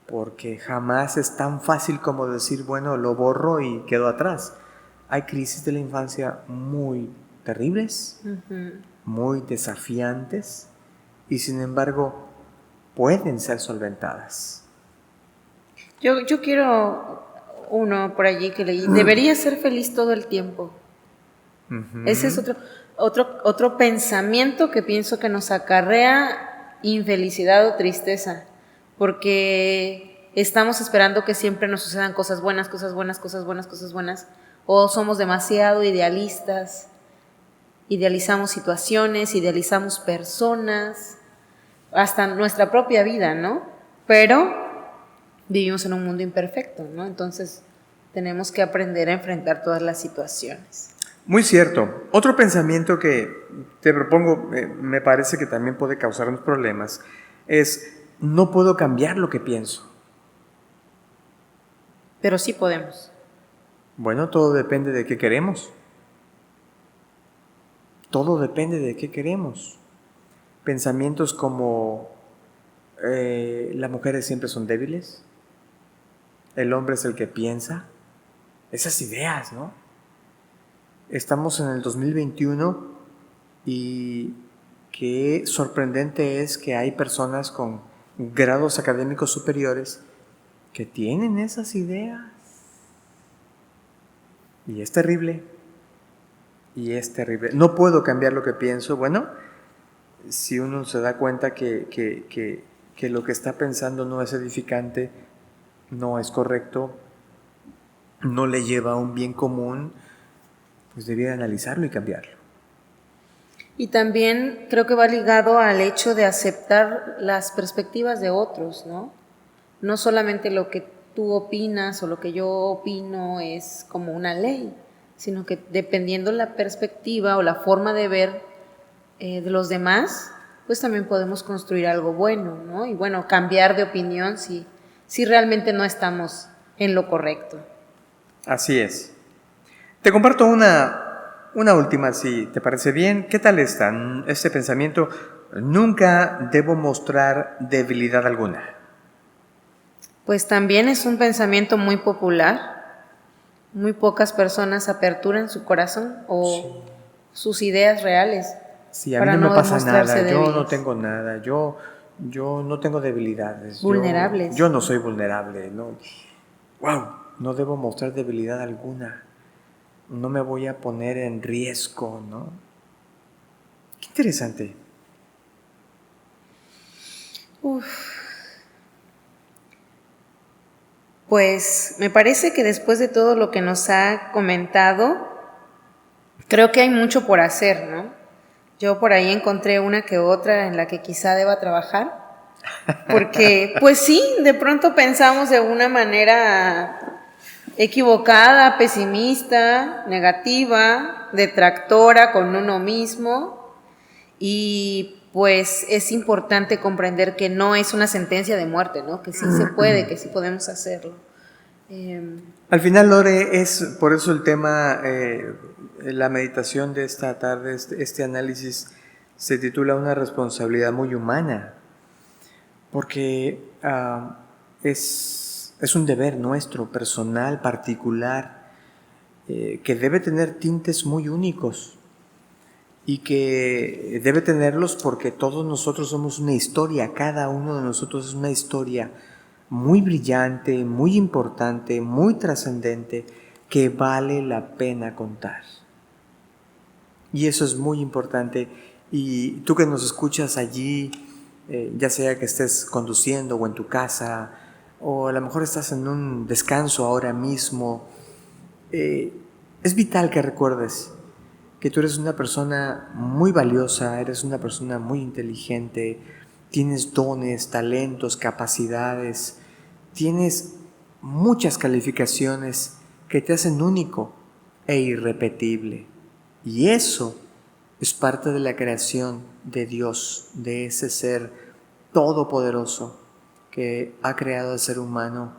porque jamás es tan fácil como decir, bueno, lo borro y quedo atrás. Hay crisis de la infancia muy terribles, muy desafiantes, y sin embargo pueden ser solventadas. Yo quiero uno por allí que leí, debería ser feliz todo el tiempo. Ese es otro pensamiento que pienso que nos acarrea infelicidad o tristeza, porque estamos esperando que siempre nos sucedan cosas buenas, o somos demasiado idealistas, idealizamos situaciones, idealizamos personas, hasta nuestra propia vida, ¿no? Pero vivimos en un mundo imperfecto, ¿no? Entonces tenemos que aprender a enfrentar todas las situaciones. Muy cierto. Otro pensamiento que te propongo, me parece que también puede causarnos problemas, es no puedo cambiar lo que pienso. Pero sí podemos. Bueno, todo depende de qué queremos. Todo depende de qué queremos. Pensamientos como las mujeres siempre son débiles, el hombre es el que piensa, esas ideas, ¿no? Estamos en el 2021 y qué sorprendente es que hay personas con grados académicos superiores que tienen esas ideas. Y es terrible. Y es terrible. No puedo cambiar lo que pienso. Bueno, si uno se da cuenta que lo que está pensando no es edificante, no es correcto, no le lleva a un bien común, pues debería analizarlo y cambiarlo. Y también creo que va ligado al hecho de aceptar las perspectivas de otros, ¿no? No solamente lo que tú opinas o lo que yo opino es como una ley, sino que dependiendo la perspectiva o la forma de ver de los demás, pues también podemos construir algo bueno, ¿no? Y bueno, cambiar de opinión si realmente no estamos en lo correcto. Así es. Te comparto una última, si te parece bien. ¿Qué tal este pensamiento? Nunca debo mostrar debilidad alguna. Pues también es un pensamiento muy popular. Muy pocas personas aperturan su corazón o sus ideas reales. Sí, a mí no me pasa nada, yo no tengo nada, yo no tengo debilidades. Vulnerables. Yo no soy vulnerable, no. Wow, no debo mostrar debilidad alguna. No me voy a poner en riesgo, ¿no? Qué interesante. Pues me parece que después de todo lo que nos ha comentado, creo que hay mucho por hacer, ¿no? Yo por ahí encontré una que otra en la que quizá deba trabajar, porque pues sí, de pronto pensamos de una manera equivocada, pesimista, negativa, detractora con uno mismo, y pues es importante comprender que no es una sentencia de muerte, ¿no? Que sí se puede, que sí podemos hacerlo. Al final, Lore, es por eso el tema, la meditación de esta tarde, este análisis se titula Una responsabilidad muy humana, porque es un deber nuestro, personal, particular, que debe tener tintes muy únicos y que debe tenerlos porque todos nosotros somos una historia, cada uno de nosotros es una historia muy brillante, muy importante, muy trascendente, que vale la pena contar. Y eso es muy importante. Y tú que nos escuchas allí, ya sea que estés conduciendo o en tu casa, o a lo mejor estás en un descanso ahora mismo, es vital que recuerdes que tú eres una persona muy valiosa, eres una persona muy inteligente, tienes dones, talentos, capacidades, tienes muchas calificaciones que te hacen único e irrepetible. Y eso es parte de la creación de Dios, de ese ser todopoderoso que ha creado al ser humano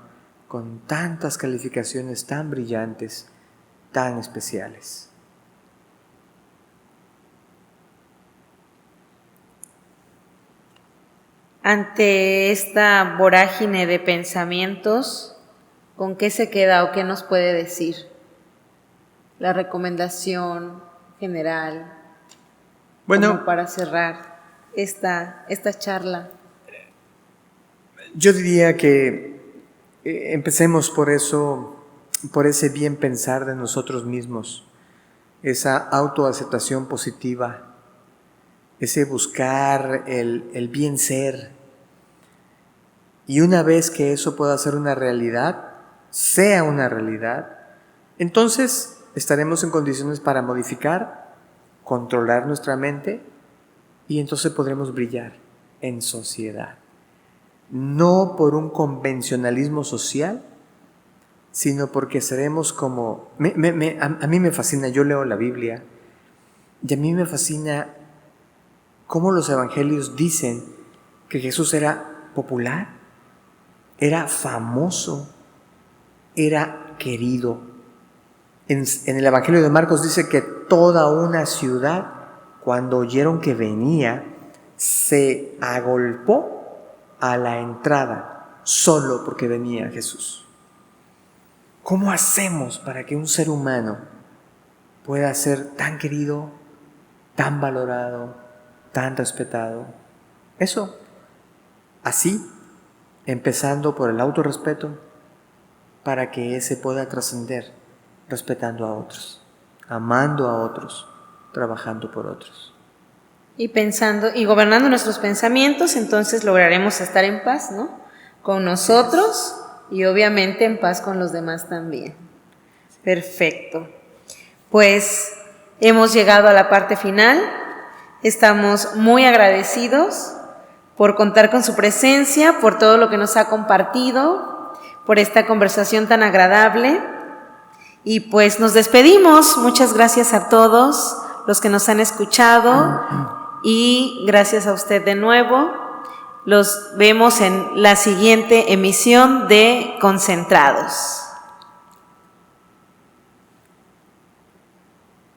con tantas calificaciones tan brillantes, tan especiales. Ante esta vorágine de pensamientos, ¿con qué se queda o qué nos puede decir? La recomendación general, bueno, como para cerrar esta charla. Yo diría que empecemos por eso, por ese bien pensar de nosotros mismos, esa autoaceptación positiva, ese buscar el bien ser. Y una vez que eso pueda ser una realidad, sea una realidad, entonces estaremos en condiciones para modificar, controlar nuestra mente y entonces podremos brillar en sociedad. No por un convencionalismo social, sino porque seremos como... a mí me fascina, yo leo la Biblia, y a mí me fascina cómo los evangelios dicen que Jesús era popular, era famoso, era querido. En el Evangelio de Marcos dice que toda una ciudad, cuando oyeron que venía, se agolpó a la entrada solo porque venía Jesús. ¿Cómo hacemos para que un ser humano pueda ser tan querido, tan valorado, tan respetado? Eso, así, empezando por el autorrespeto, para que ese pueda trascender respetando a otros, amando a otros, trabajando por otros. Y pensando y gobernando nuestros pensamientos, entonces lograremos estar en paz, ¿no? Con nosotros y obviamente en paz con los demás también. Perfecto. Pues hemos llegado a la parte final. Estamos muy agradecidos por contar con su presencia, por todo lo que nos ha compartido, por esta conversación tan agradable. Y pues nos despedimos. Muchas gracias a todos los que nos han escuchado y gracias a usted de nuevo. Los vemos en la siguiente emisión de Concentrados.